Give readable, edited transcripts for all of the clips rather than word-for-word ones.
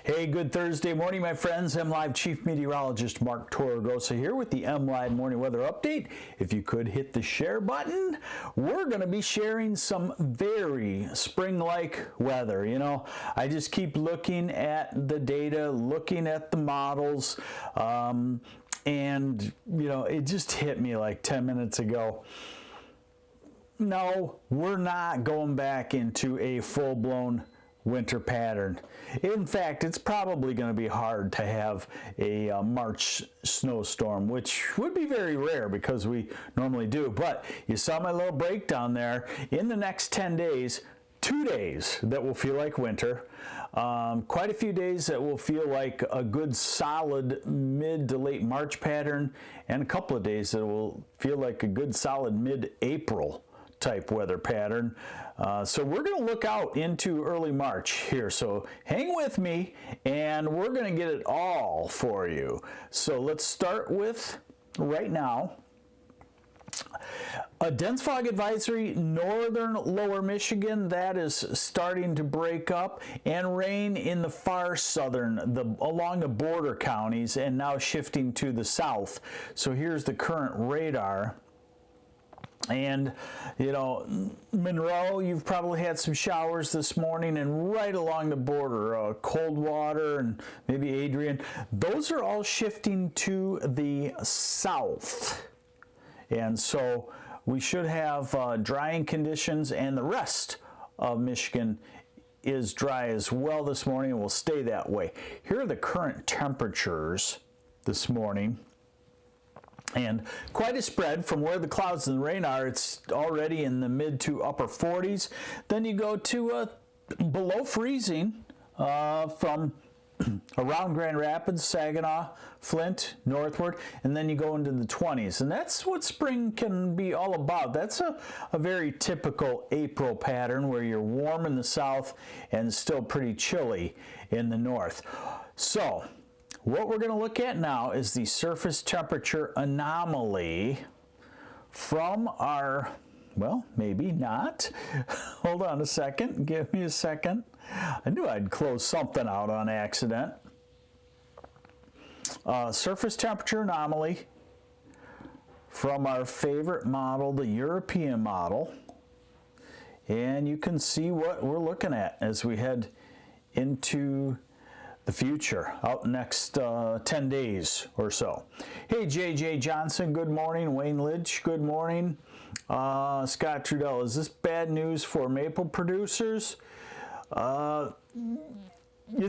Hey, good Thursday morning, my friends. MLive Chief Meteorologist Mark Torregrossa here with the MLive Morning Weather Update. If you could hit the share button, we're going to be sharing some very spring-like weather. You know, I just keep looking at the data, looking at the models, and, you know, it just hit me like 10 minutes ago. No, we're not going back into a full-blown winter pattern. In fact, it's probably going to be hard to have a March snowstorm, which would be very rare because we normally do. But you saw my little breakdown there. In the next 10 days, 2 days that will feel like winter, quite a few days that will feel like a good solid mid to late March pattern, and a couple of days that will feel like a good solid mid-April type weather pattern. So we're going to look out into early March here. So hang with me and we're going to get it all for you. So let's start with right now. A dense fog advisory, northern lower Michigan, that is starting to break up, and rain in the far southern, along the border counties, and now shifting to the south. So here's the current radar. And, you know, Monroe, you've probably had some showers this morning, and right along the border, Coldwater and maybe Adrian, those are all shifting to the south. And so we should have drying conditions, and the rest of Michigan is dry as well this morning and will stay that way. Here are the current temperatures this morning. And quite a spread from where the clouds and the rain are. It's already in the mid to upper 40s. Then you go to below freezing from around Grand Rapids, Saginaw, Flint, northward, and then you go into the 20s. And that's what spring can be all about. That's a very typical April pattern where you're warm in the south and still pretty chilly in the north. So what we're going to look at now is the surface temperature anomaly from our, well, maybe not. Hold on a second. Give me a second. I knew I'd close something out on accident. Surface temperature anomaly from our favorite model, the European model. And you can see what we're looking at as we head into the future, out next 10 days or so. Hey, JJ Johnson, good morning. Wayne Lidge, good morning. Scott Trudell, is this bad news for maple producers? It's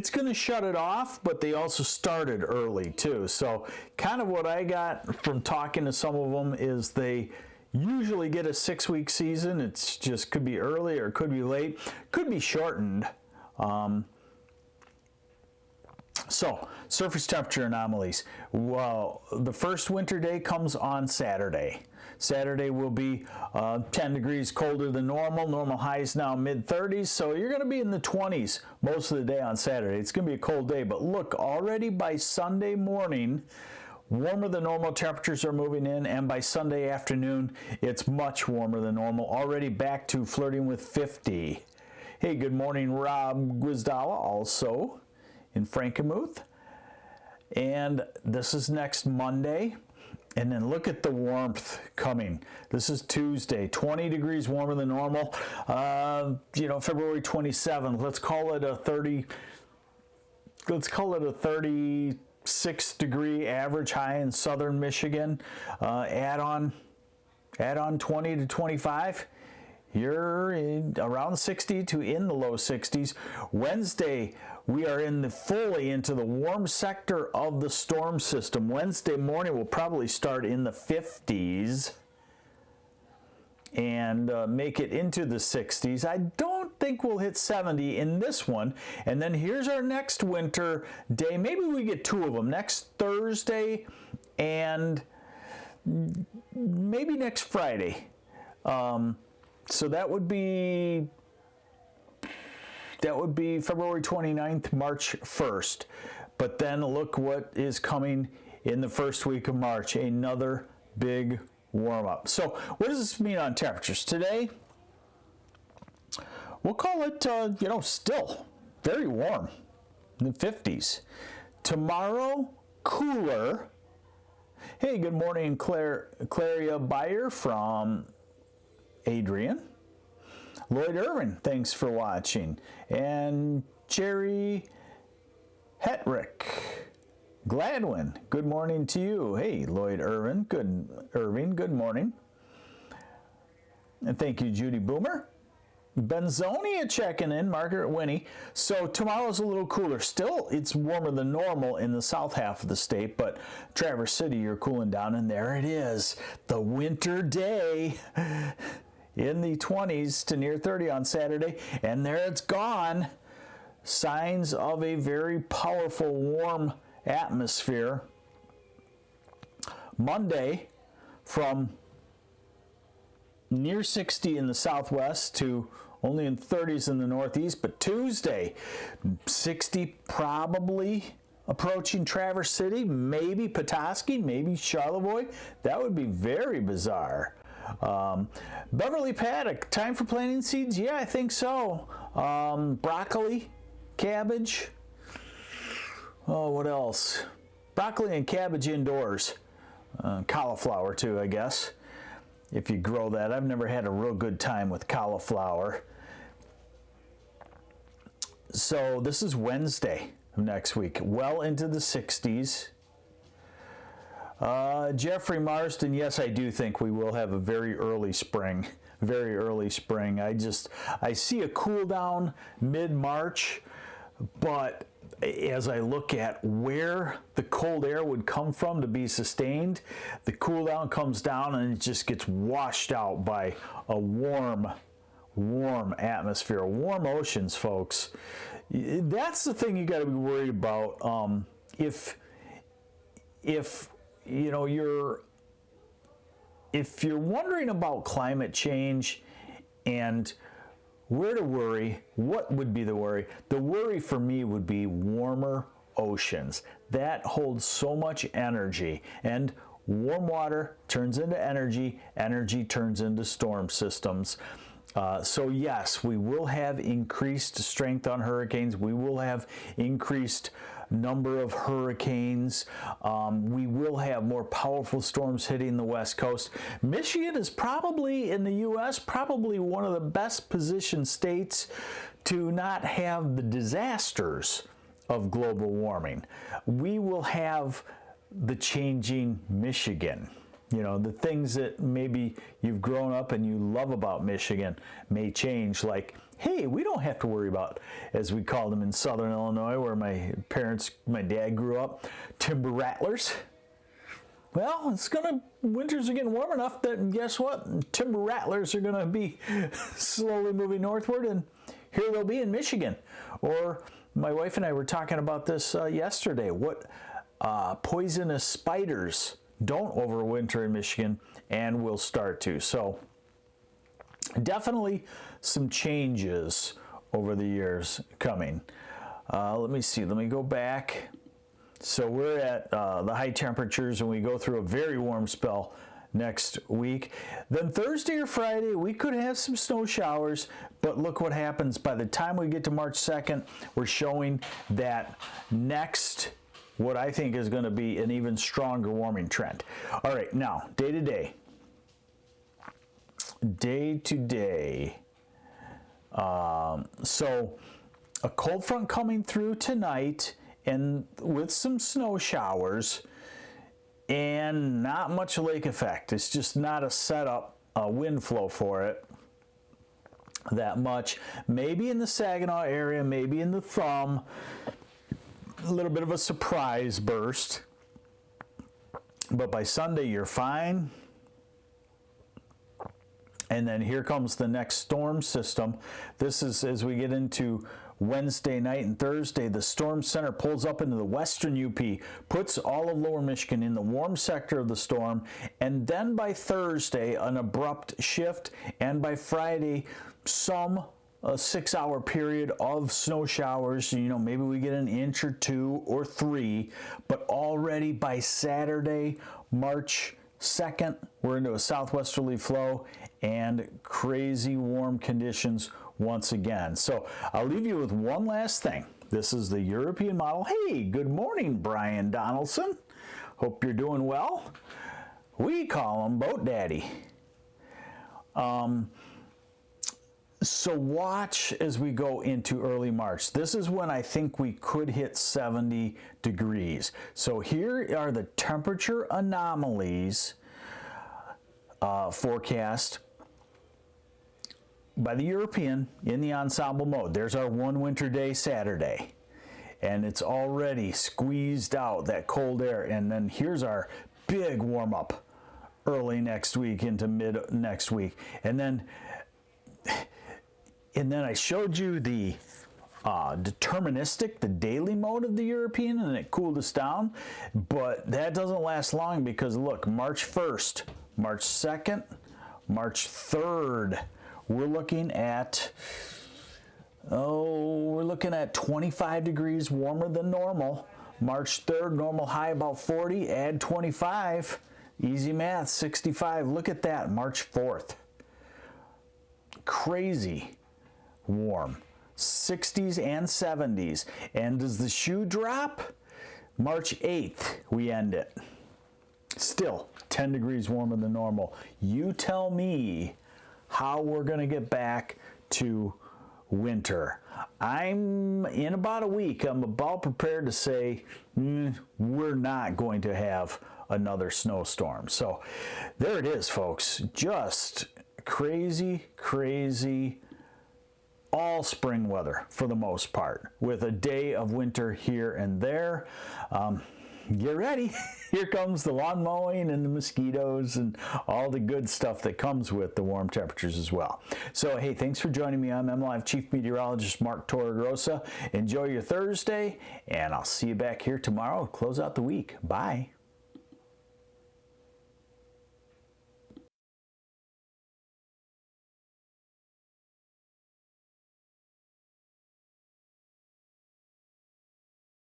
going to shut it off, but they also started early too. So kind of what I got from talking to some of them is they usually get a 6-week season. It's just could be early or could be late, could be shortened. So, surface temperature anomalies. Well, the first winter day comes on Saturday. Saturday will be 10 degrees colder than normal. Normal highs now mid-30s, so you're going to be in the 20s most of the day on Saturday. It's going to be a cold day, but look, already by Sunday morning, warmer than normal temperatures are moving in, and by Sunday afternoon, it's much warmer than normal, already back to flirting with 50. Hey, good morning, Rob Gwizdala, also in Frankenmuth. And this is next Monday. And then look at the warmth coming. This is Tuesday, 20 degrees warmer than normal. You know, February 27th, let's call it a 36 degree average high in southern Michigan. Add on 20 to 25. You're around 60 to in the low 60s. Wednesday, we are fully into the warm sector of the storm system. Wednesday morning will probably start in the 50s and make it into the 60s. I don't think we'll hit 70 in this one. And then here's our next winter day. Maybe we get 2 of them, next Thursday and maybe next Friday. So that would be February 29th, March 1st. But then look what is coming in the first week of March, another big warm up. So what does this mean on temperatures? Today, we'll call it, you know, still very warm. in the 50s. Tomorrow, cooler. Hey, good morning, Claria Bayer from Adrian. Lloyd Irvin, thanks for watching. And Jerry Hetrick. Gladwin, good morning to you. Hey, Lloyd Irvin, good morning. And thank you, Judy Boomer. Benzonia checking in, Margaret Winnie. So tomorrow's a little cooler. Still, it's warmer than normal in the south half of the state, but Traverse City, you're cooling down, and there it is. The winter day in the 20s to near 30 on Saturday, and there it's gone. Signs of a very powerful warm atmosphere. Monday, from near 60 in the southwest to only in 30s in the northeast, but Tuesday, 60 probably approaching Traverse City, maybe Petoskey, maybe Charlevoix. That would be very bizarre. Beverly Paddock, time for planting seeds? Yeah, I think so. Broccoli, cabbage. Oh, what else? Broccoli and cabbage indoors. Cauliflower too, I guess, if you grow that. I've never had a real good time with cauliflower. So this is Wednesday of next week, well into the 60s. Jeffrey Marsden, yes, I do think we will have a very early spring. Very early spring. I see a cool down mid-March, but as I look at where the cold air would come from to be sustained, the cool down comes down and it just gets washed out by a warm atmosphere, warm oceans, folks. That's the thing you got to be worried about. If you know if you're wondering about climate change and where to worry, what would be the worry? The worry for me would be warmer oceans. That holds so much energy, and warm water turns into energy, energy turns into storm systems. So yes, we will have increased strength on hurricanes. We will have increased number of hurricanes. We will have more powerful storms hitting the West Coast. Michigan is probably, in the U.S., probably one of the best positioned states to not have the disasters of global warming. We will have the changing Michigan. You know, the things that maybe you've grown up and you love about Michigan may change, like, hey, we don't have to worry about, as we called them in Southern Illinois, where my dad grew up, timber rattlers. Well, winters are getting warm enough that, guess what? Timber rattlers are gonna be slowly moving northward, and here they'll be in Michigan. Or my wife and I were talking about this yesterday. What poisonous spiders don't overwinter in Michigan and will start to. So definitely some changes over the years coming. Let me see, let me go back. So we're at the high temperatures, and we go through a very warm spell next week. Then Thursday or Friday, we could have some snow showers, but look what happens. By the time we get to March 2nd, we're showing that next, what I think is going to be an even stronger warming trend. All right, now, day to day. Day to day. So a cold front coming through tonight, and with some snow showers, and not much lake effect. It's just not a setup, wind flow for it that much. Maybe in the Saginaw area, maybe in the Thumb, a little bit of a surprise burst. But by Sunday, you're fine. And then here comes the next storm system. This is as we get into Wednesday night and Thursday. The storm center pulls up into the western UP, puts all of lower Michigan in the warm sector of the storm, and then by Thursday, an abrupt shift, and by Friday, a 6-hour period of snow showers. You know, maybe we get an inch or 2 or 3, but already by Saturday, March 2nd, we're into a southwesterly flow and crazy warm conditions once again. So I'll leave you with one last thing. This is the European model. Hey, good morning, Brian Donaldson. Hope you're doing well. We call him Boat Daddy. So watch as we go into early March. This is when I think we could hit 70 degrees. So here are the temperature anomalies forecast by the European in the ensemble mode. There's our one winter day Saturday, and it's already squeezed out that cold air. And then here's our big warm up early next week into mid next week. And then I showed you the deterministic, the daily mode of the European, and it cooled us down. But that doesn't last long because look, March 1st, March 2nd, March 3rd, we're looking at 25 degrees warmer than normal. March 3rd, normal high about 40, add 25, easy math, 65. Look at that, March 4th. Crazy warm, 60s and 70s. And does the shoe drop? March 8th, we end it. Still 10 degrees warmer than normal. You tell me how we're going to get back to winter. I'm in about a week. I'm about prepared to say we're not going to have another snowstorm. So there it is, folks. Just crazy, crazy all spring weather for the most part, with a day of winter here and there. Get ready. Here comes the lawn mowing and the mosquitoes and all the good stuff that comes with the warm temperatures as well. So, hey, thanks for joining me. I'm MLive Chief Meteorologist Mark Torregrossa. Enjoy your Thursday, and I'll see you back here tomorrow to close out the week. Bye.